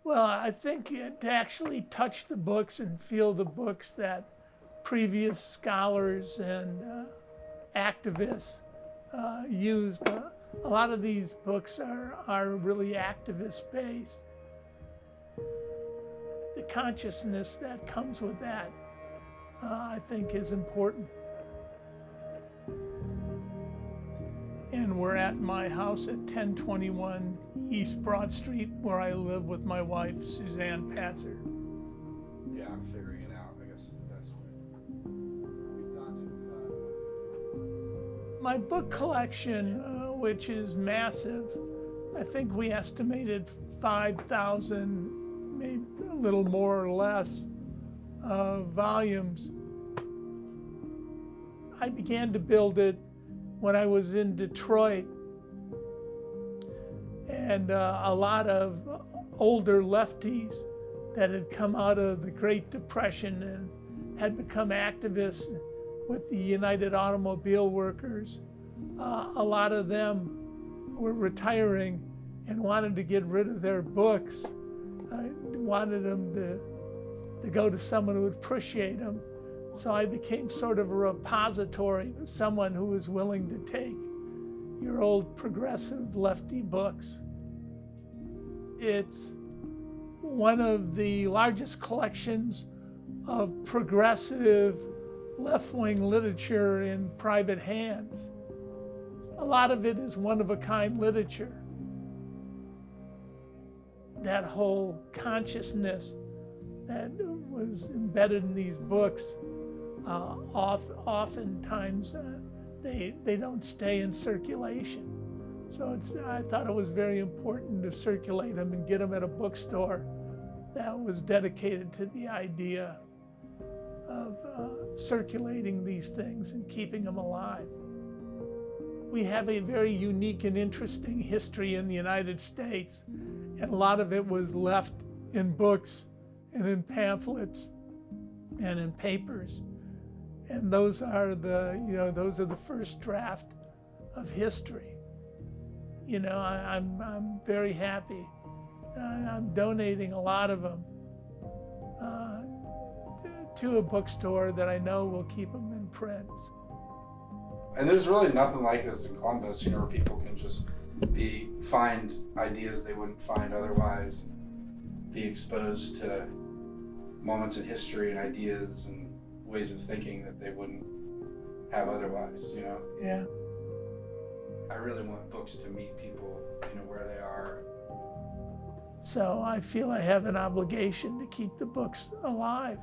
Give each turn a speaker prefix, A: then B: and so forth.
A: Well, I think to actually touch the books and feel the books that previous scholars and activists used. A lot of these books are really activist based. The consciousness that comes with that, I think, is important. And we're at my house at 1021 East Broad Street, where I live with my wife, Suzanne Patzer.
B: Yeah, I'm figuring it out. I guess the best way. We've done it.
A: My book collection, which is massive, I think we estimated 5,000, maybe a little more or less, volumes. I began to build it when I was in Detroit, and a lot of older lefties that had come out of the Great Depression and had become activists with the United Automobile Workers. A lot of them were retiring and wanted to get rid of their books. Wanted them to go to someone who would appreciate them. So I became sort of a repository, someone who was willing to take your old progressive lefty books. It's one of the largest collections of progressive left-wing literature in private hands. A lot of it is one-of-a-kind literature. That whole consciousness that was embedded in these books, oftentimes they don't stay in circulation. So I thought it was very important to circulate them and get them at a bookstore that was dedicated to the idea of circulating these things and keeping them alive. We have a very unique and interesting history in the United States, and a lot of it was left in books and in pamphlets and in papers. And those are the first draft of history. You know, I'm very happy. I'm donating a lot of them to a bookstore that I know will keep them in print.
B: And there's really nothing like this in Columbus, where people can just find ideas they wouldn't find otherwise, be exposed to moments in history and ideas and ways of thinking that they wouldn't have otherwise,
A: Yeah.
B: I really want books to meet people, where they are.
A: So I feel I have an obligation to keep the books alive.